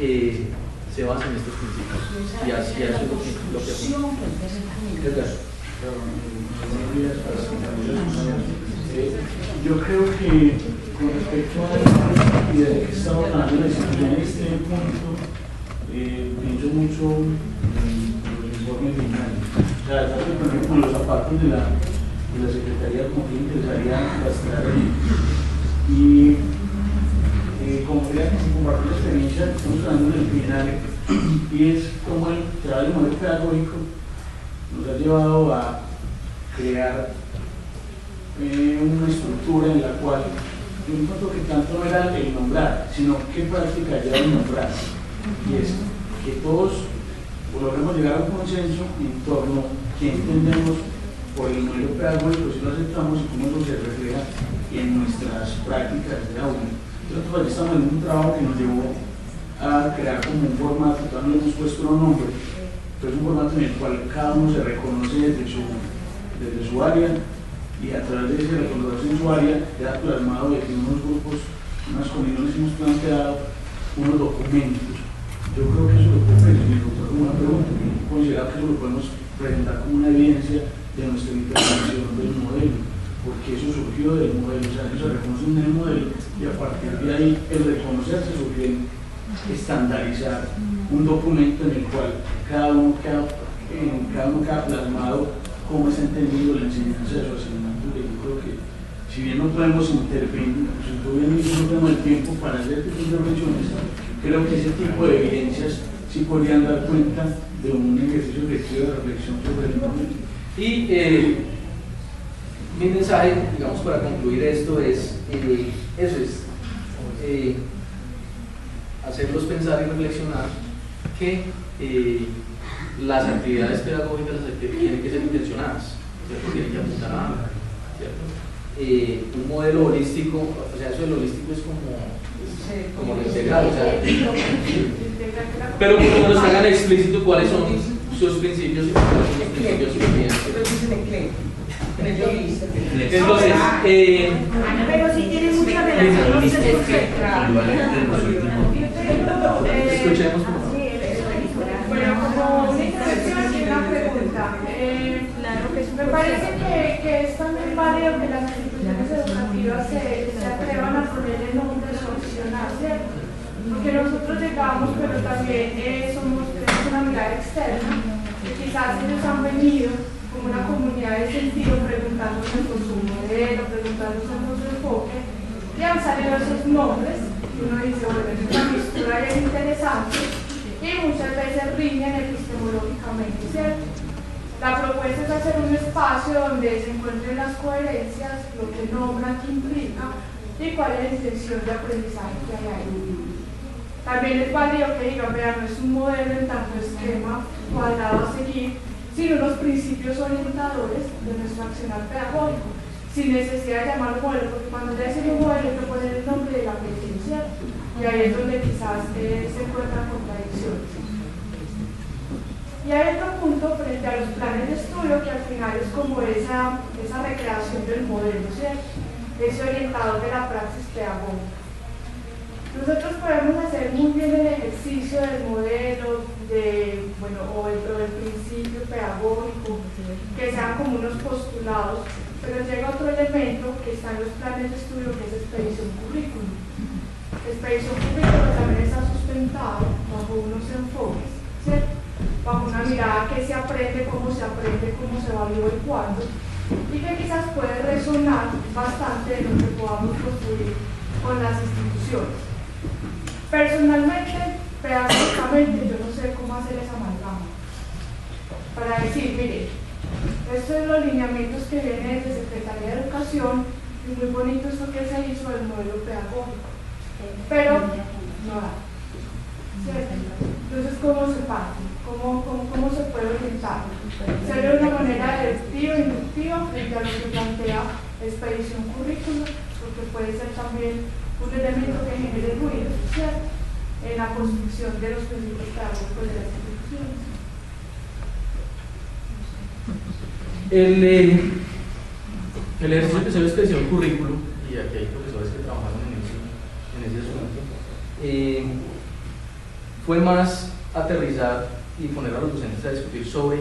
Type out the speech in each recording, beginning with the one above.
se basa en estos principios. Y así es lo que apunta. Yo creo que con respecto a la idea que estaba hablando de en este punto, pienso mucho en los informes finales. O sea, por ejemplo, con los zapatos de la Secretaría, como que interesaría bastante. Y como quería compartir la experiencia que estamos hablando en el final, y es como el trabajo del modelo pedagógico nos ha llevado a crear una estructura en la cual yo encuentro que tanto no era el nombrar, sino qué práctica ya el nombrar. Y es que todos logremos llegar a un consenso en torno a qué entendemos por el modelo pedagógico, si lo aceptamos y cómo eso se refleja en nuestras prácticas de aula. Nosotros estamos en un trabajo que nos llevó a crear como un formato, todavía no hemos puesto un nombre, pero es un formato en el cual cada uno se reconoce desde su área, y a través de ese reconocerse en su área queda plasmado de que unos grupos, unas comunidades hemos planteado unos documentos. Yo creo que eso lo podemos, y como una pregunta, considerar que eso lo podemos presentar como una evidencia de nuestra intervención del modelo, porque eso surgió del modelo, o sea, eso se reconoce en el modelo y a partir de ahí el reconocerse surgió en estandarizar un documento en el cual cada uno queda plasmado cómo es entendido la enseñanza de su asignatura. Yo creo que si bien no podemos intervenir, si todavía no tenemos el tiempo para hacer estas intervenciones, creo que ese tipo de evidencias sí podrían dar cuenta de un ejercicio efectivo de reflexión sobre el momento. Y mi mensaje, digamos, para concluir esto es, hacerlos pensar y reflexionar que las actividades pedagógicas tienen que ser intencionadas, ¿cierto? Tienen que apuntar a algo, ¿cierto? Un modelo holístico, o sea, eso del holístico es como lo integral, o sea, pero por lo menos hagan explícito cuáles son sus principios y cuáles son los principios suficientes. Entonces, pero si tiene mucha relación, escuchemos. Bueno, como una intervención y una pregunta. Me parece que es también válido que las instituciones educativas se atrevan a ponerle nombres opcionales, ¿cierto? Porque nosotros llegamos, pero también tenemos una mirada externa, que quizás ellos han venido como una comunidad de sentido preguntándose por su modelo, preguntándose por su enfoque, y han salido esos nombres, y uno dice, bueno, es una mistura bien interesante, y muchas veces riñen epistemológicamente, ¿cierto? La propuesta es hacer un espacio donde se encuentren las coherencias, lo que nombra, qué implica, y cuál es la intención de aprendizaje que hay ahí. También es válido que digan, vean, no es un modelo en tanto esquema cuadrado a seguir, sino los principios orientadores de nuestro accionar pedagógico, sin necesidad de llamarlo modelo, porque cuando ya es un modelo hay que poner el nombre de la presencia, y ahí es donde quizás se encuentran contradicciones. Y hay otro punto frente a los planes de estudio que al final es como esa recreación del modelo, ¿cierto? Ese orientador de la praxis pedagógica. Nosotros podemos hacer muy bien el ejercicio del modelo, o el principio pedagógico, que sean como unos postulados, pero llega otro elemento que está en los planes de estudio, que es expedición currículum. Expedición currículum también está sustentado bajo unos enfoques, ¿cierto? Bajo una mirada que se aprende, cómo se evalúa y cuándo, y que quizás puede resonar bastante en lo que podamos construir con las instituciones. Personalmente, pedagógicamente, yo no sé cómo hacer esa amalgama para decir, mire, estos son los lineamientos que vienen desde Secretaría de Educación y muy bonito esto que se hizo del modelo pedagógico, pero no da, ¿cierto? Entonces, ¿cómo se parte? ¿Cómo se puede orientar? ¿Sería de una manera directiva, inductiva, frente a lo que plantea expedición currículum? Porque puede ser también un elemento que genere ruido, ¿cierto?, en la construcción de los principios pedagógicos de las instituciones. El ejercicio que se ve expedición currículum, y aquí hay profesores que trabajaron en ese asunto, fue más aterrizar y poner a los docentes a discutir sobre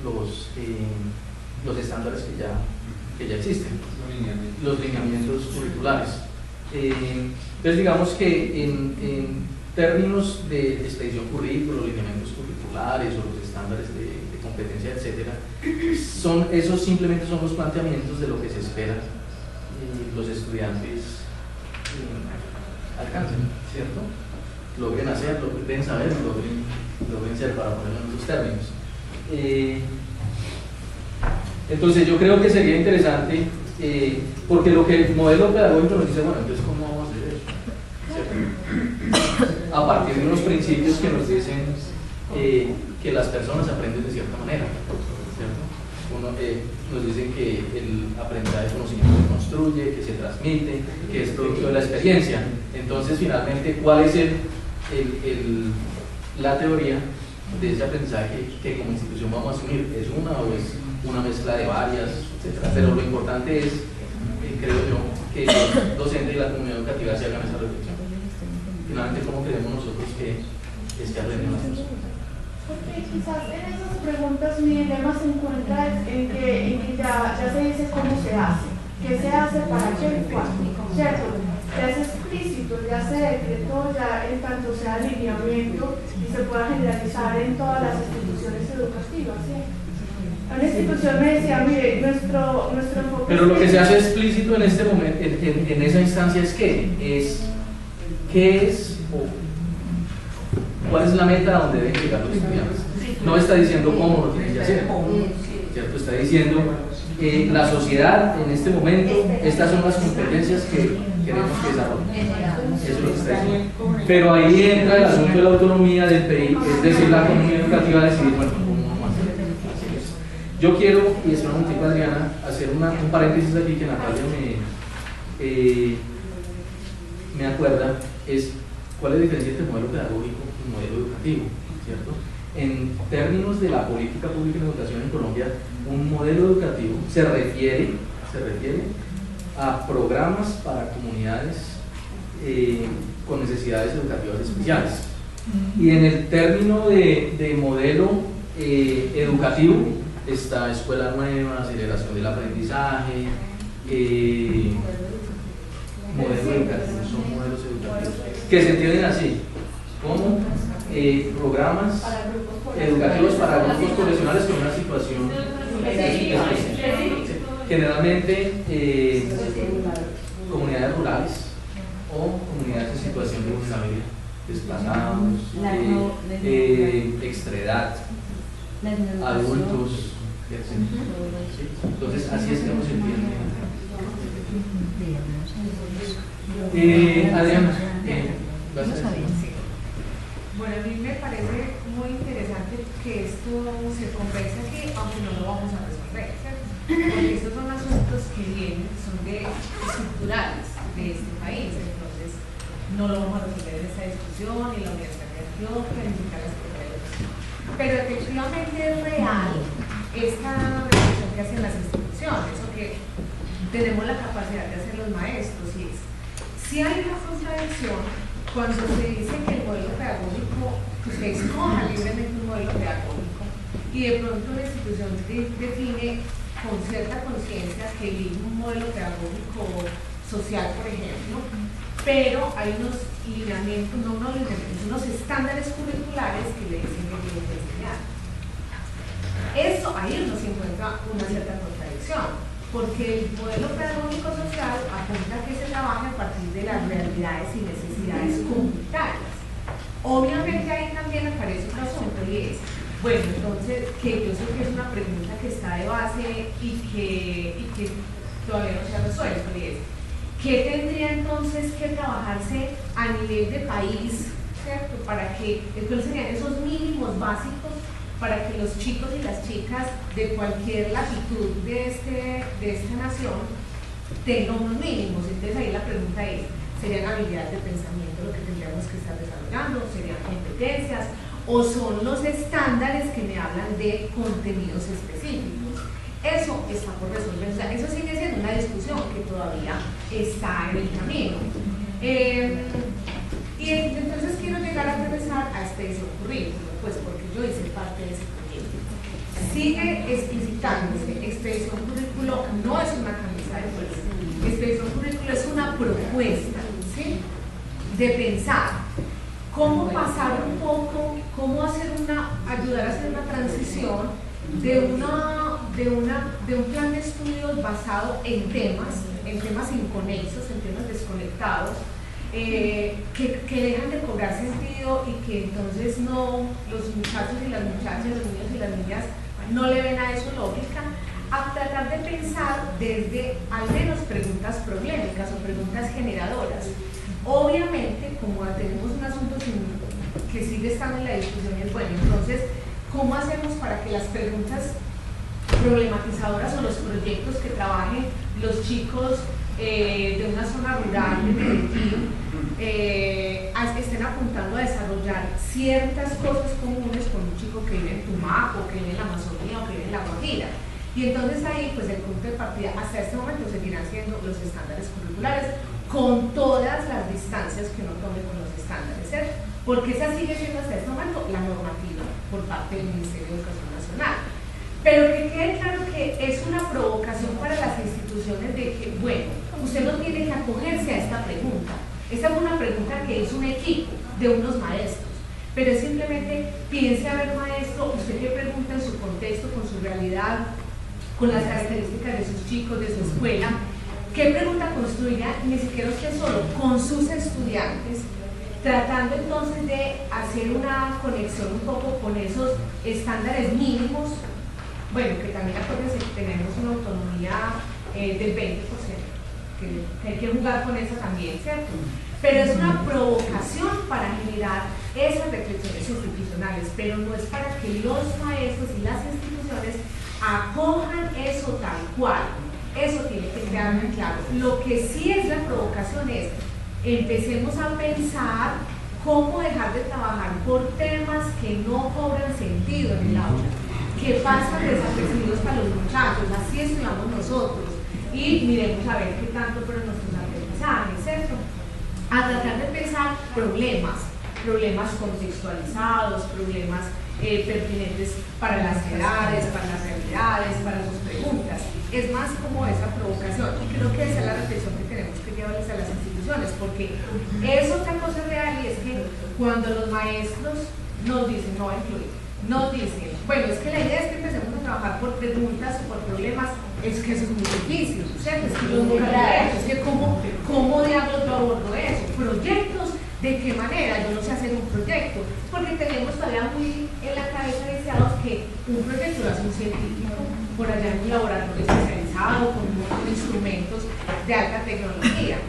los estándares que ya existen, los lineamientos curriculares. Entonces digamos que en términos de expedición currícula, los lineamientos curriculares o los estándares de competencia, etcétera, esos simplemente son los planteamientos de lo que se espera los estudiantes alcancen, ¿cierto? Logren hacer, logren saber, logren ser, para ponerlo en otros términos. Entonces yo creo que sería interesante, porque lo que el modelo pedagógico nos dice, bueno, entonces ¿cómo vamos a hacer eso? ¿Cierto? A partir de unos principios que nos dicen que las personas aprenden de cierta manera, ¿cierto? Nos dicen que el aprendizaje de conocimiento se construye, que se transmite, que es producto de la experiencia. Entonces finalmente, ¿cuál es la teoría de ese aprendizaje que como institución vamos a asumir? ¿Es una o es una mezcla de varias, etcétera? Pero lo importante es, creo yo, que los docentes y la comunidad educativa se hagan esa reflexión. Finalmente, ¿cómo creemos nosotros que es que aprendemos las cosas? Porque quizás en esas preguntas mi dilema se encuentra en que ya se dice cómo se hace, qué se hace, para qué y cuándo, ¿cierto? Ya es explícito, ya se decretó, ya en tanto sea alineamiento y se pueda generalizar en todas las instituciones educativas, ¿sí? Una institución me decía, mire, nuestro enfoque. Pero lo que se hace explícito en este momento, en esa instancia, es qué es o cuál es la meta a donde deben llegar los estudiantes. No está diciendo cómo lo tienen que hacer, ¿cierto? Está diciendo la sociedad en este momento, estas son las competencias que queremos que desarrollen. Eso es lo que está diciendo. Pero ahí entra el asunto de la autonomía del PEI, es decir, la comunidad educativa decidir, bueno, ¿cómo vamos a hacer? Yo quiero, y es una multitud, Adriana, hacer un paréntesis aquí que Natalia me acuerda, es cuál es la diferencia entre modelo pedagógico y modelo educativo, ¿cierto? En términos de la política pública en educación en Colombia, un modelo educativo se refiere a programas para comunidades con necesidades educativas especiales. Y en el término de modelo educativo está escuela nueva, aceleración del aprendizaje, modelo educativo, son modelos educativos que se entienden así como programas educativos para grupos profesionales con una situación específica, generalmente comunidades rurales o comunidades en situación de vulnerabilidad, desplazados, extraedad, adultos, etc. Entonces así es que nos entiende. Adriana, ¿vas a decir? Bueno, a mí me parece muy interesante que esto se converse aquí, aunque no lo vamos a resolver, ¿cierto? Porque estos son asuntos que vienen, son estructurales de este país, entonces no lo vamos a resolver en esta discusión, ni la Universidad de Antioquia, ni siquiera la Secretaría de Educación. Pero efectivamente es real esta reflexión que hacen las instituciones, o que tenemos la capacidad de hacer los maestros, y es, si hay una contradicción cuando se dice que el modelo pedagógico, que se escoja libremente un modelo pedagógico y de pronto la institución define con cierta conciencia que elige un modelo pedagógico social, por ejemplo, pero hay unos lineamientos, no unos lineamientos, unos estándares curriculares que le dicen que tienen que enseñar. Eso, ahí uno se encuentra una cierta contradicción, porque el modelo pedagógico social apunta a que se trabaje a partir de las realidades y necesidades comunitarias. Obviamente ahí también aparece un asunto, y es, bueno, entonces, que yo sé que es una pregunta que está de base y que todavía no se ha resuelto, y es, ¿qué tendría entonces que trabajarse a nivel de país, ¿cierto? Para que, entonces serían esos mínimos básicos para que los chicos y las chicas de cualquier latitud de esta nación tengan unos mínimos. Entonces ahí la pregunta es, ¿serían habilidades de pensamiento lo que tendríamos que estar desarrollando? ¿Serían competencias? ¿O son los estándares que me hablan de contenidos específicos? Eso está por resolver, o sea, eso sigue siendo una discusión que todavía está en el camino. Y entonces quiero llegar a regresar a este expedición currículo, pues porque yo hice parte de ese proyecto. Sigue explicitándose, expedición currículo no es una camisa de fuerza, expedición currículo es una propuesta, ¿sí?, de pensar cómo pasar un poco, cómo ayudar a hacer una transición de un plan de estudios basado en temas inconexos, en temas desconectados, que dejan de cobrar sentido y que entonces no, los muchachos y las muchachas, los niños y las niñas no le ven a eso lógica, a tratar de pensar desde al menos preguntas problemáticas o preguntas generadoras. Obviamente, como tenemos un asunto que sigue estando en la discusión, es bueno, entonces, ¿cómo hacemos para que las preguntas problematizadoras o los proyectos que trabajen los chicos de una zona rural de Medellín estén apuntando a desarrollar ciertas cosas comunes con un chico que vive en Tumaco, que vive en la Amazonía o que vive en la Guajira? Y entonces ahí, pues el punto de partida hasta este momento seguirán siendo los estándares curriculares con todas las distancias que uno tome con los estándares, ¿cierto? Porque esa sigue siendo hasta este momento la normativa por parte del Ministerio de Educación Nacional. Pero que quede claro que es una provocación para las instituciones de que, bueno, usted no tiene que acogerse a esta pregunta. Esta es una pregunta que hizo un equipo de unos maestros, pero es simplemente piense a ver, maestro, usted qué pregunta en su contexto, con su realidad, con las características de sus chicos, de su escuela, qué pregunta construirá, ni siquiera usted solo, con sus estudiantes, tratando entonces de hacer una conexión un poco con esos estándares mínimos. Bueno, que también acuérdense que tenemos una autonomía del 20%, que hay que jugar con eso también, ¿cierto? Pero es una provocación para generar esas reflexiones institucionales, pero no es para que los maestros y las instituciones acojan eso tal cual. Eso tiene que quedar muy claro. Lo que sí es la provocación es, empecemos a pensar cómo dejar de trabajar por temas que no cobran sentido en el aula, que pasan desapercibidos para los muchachos, así estudiamos nosotros, y miremos a ver qué tanto para nuestros aprendizajes, ¿cierto? A tratar de pensar problemas contextualizados, problemas pertinentes para las edades, para las realidades, para sus preguntas. Es más como esa provocación, y creo que esa es la reflexión que tenemos que llevarles a las instituciones, porque es otra cosa real, y es que cuando los maestros nos dicen no va a incluir, nos dicen, bueno, es que la idea es que empecemos a trabajar por preguntas o por problemas, es que eso es muy difícil, ¿cierto? Es que yo nunca lo he hecho, es que ¿cómo diablos yo abordo eso? ¿Proyectos? ¿De qué manera? Yo no sé hacer un proyecto, porque tenemos todavía muy en la cabeza deseados que un proyecto lo hace un científico por allá en un laboratorio especializado con un montón de instrumentos de alta tecnología.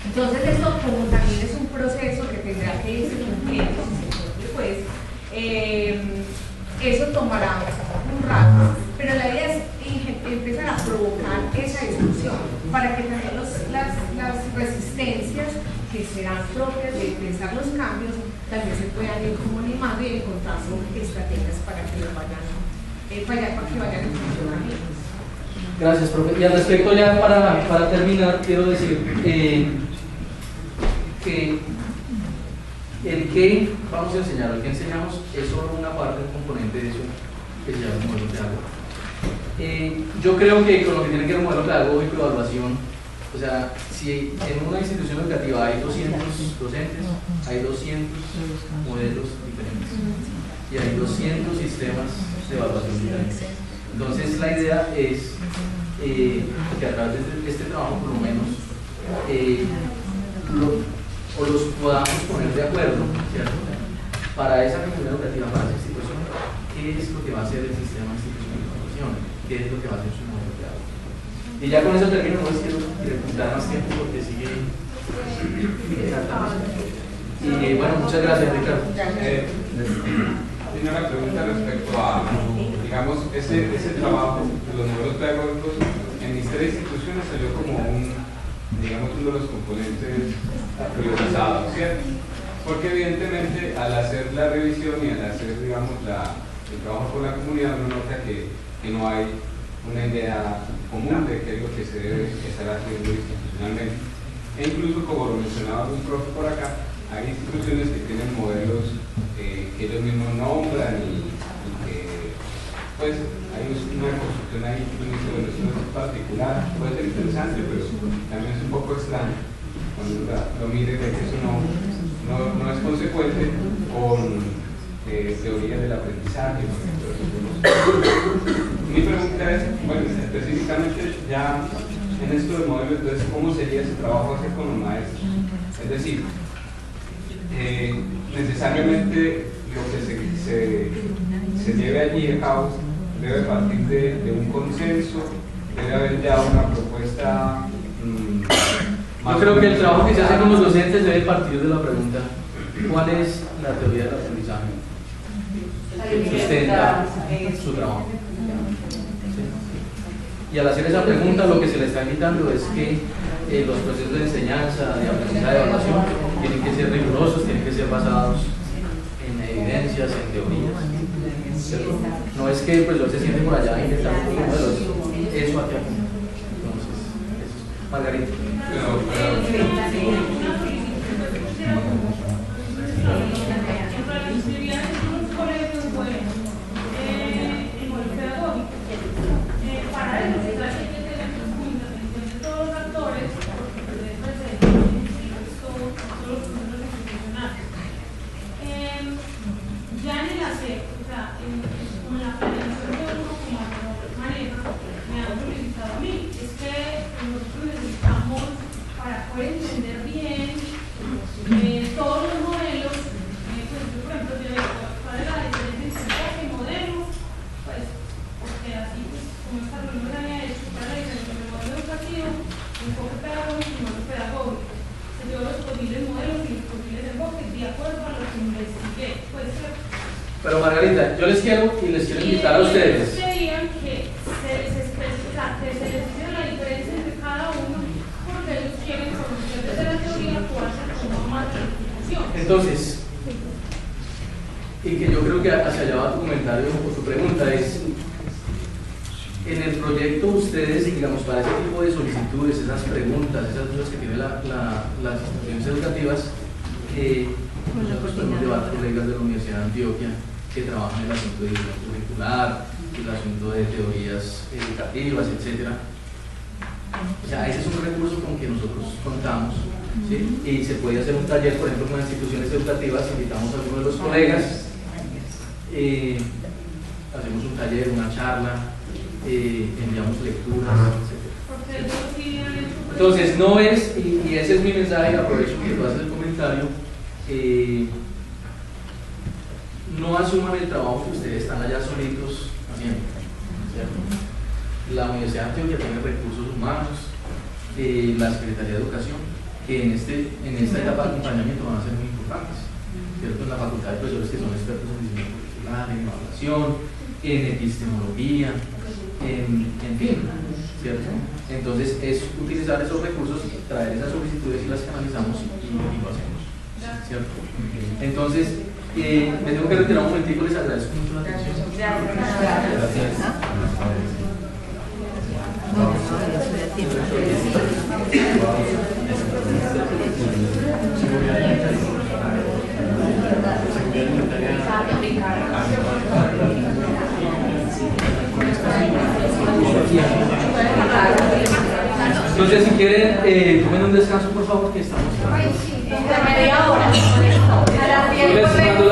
Entonces esto, como también es un proceso que tendrá que irse cumpliendo, si se cumple, pues eso tomará un rato, pero la idea es empezar a provocar esa discusión para que también las resistencias que serán propias de pensar los cambios también se puedan ir como animando y encontrando estrategias para que vayan en funcionamiento. Gracias, profe. Y al respecto, ya para terminar, quiero decir que el que vamos a enseñar, el que enseñamos es solo una parte, un componente de eso que se llama modelo pedagógico. Yo creo que con lo que tiene que ver el modelo pedagógico y evaluación, o sea, si en una institución educativa hay 200 docentes, hay 200 modelos diferentes y hay 200 sistemas de evaluación diferentes. Entonces la idea es que a través de este trabajo por lo menos los podamos poner de acuerdo, ¿cierto? Para esa comunidad educativa, para esa institución, qué es lo que va a hacer el sistema institucional de evaluación, qué es lo que va a hacer su modelo pedagógico. Y ya con eso termino, no les quiero dar más tiempo porque sigue. Y bueno, muchas gracias, Ricardo. Tengo una pregunta respecto a, digamos, ese trabajo de los modelos pedagógicos en mis tres instituciones salió como digamos, uno de los componentes priorizados, ¿cierto? Porque evidentemente al hacer la revisión y al hacer, digamos, el trabajo con la comunidad, uno nota que no hay una idea común de qué es lo que se debe estar haciendo institucionalmente. E incluso, como lo mencionaba un profe por acá, hay instituciones que tienen modelos que ellos mismos nombran y que pues hay una construcción ahí que uno dice, bueno, esto no es particular, puede ser interesante, pero también es un poco extraño cuando lo mire de que eso no es consecuente con teorías del aprendizaje. Mi pregunta es, bueno, específicamente ya en esto del modelo, entonces, ¿cómo sería ese trabajo hacer con los maestros? Es decir, necesariamente lo que se lleve allí a cabo debe partir de un consenso, debe haber ya una propuesta. Yo creo que el trabajo que se hace con los docentes debe partir de la pregunta: ¿cuál es la teoría del aprendizaje que sustenta su trabajo? Y al hacer esa pregunta, lo que se le está invitando es que los procesos de enseñanza, de aprendizaje, de evaluación, tienen que ser rigurosos, tienen que ser basados en evidencias, en teorías. ¿Cierto? No es que el profesor se siente por allá intentando modelos, eso aquí. Entonces, eso es. Margarita. Pero Margarita, yo les quiero invitar a ustedes. Que se les dice la diferencia entre cada uno, porque ellos quieren conocer desde la teoría cuál se toma más de la institución. Entonces, y que yo creo que hacia allá va tu comentario o tu pregunta es, en el proyecto ustedes, digamos, para ese tipo de solicitudes, esas preguntas, esas dudas que tienen las instituciones educativas, nosotros podemos llevar colegas de la Universidad de Antioquia que trabajan en el asunto de división curricular, el asunto de teorías educativas, etc. O sea, ese es un recurso con que nosotros contamos, ¿sí? Y se puede hacer un taller, por ejemplo, con las instituciones educativas, invitamos a algunos de los colegas, hacemos un taller, una charla, enviamos lecturas, etc. Entonces, no es, y ese es mi mensaje, aprovecho que tú haces el comentario, no asuman el trabajo que ustedes están allá solitos haciendo, ¿cierto? La Universidad de Antioquia tiene recursos humanos, la Secretaría de Educación, que en esta etapa de acompañamiento van a ser muy importantes, ¿cierto? En la facultad de profesores que son expertos en diseño curricular, en evaluación, en epistemología, en fin, ¿cierto? Entonces es utilizar esos recursos, traer esas solicitudes y las canalizamos y lo hacemos, ¿cierto? Entonces, me tengo que retirar un momentico, les agradezco mucho la atención. Gracias. Entonces, si quieren, tomen un descanso, por favor, que estamos. Media hora. A las 10.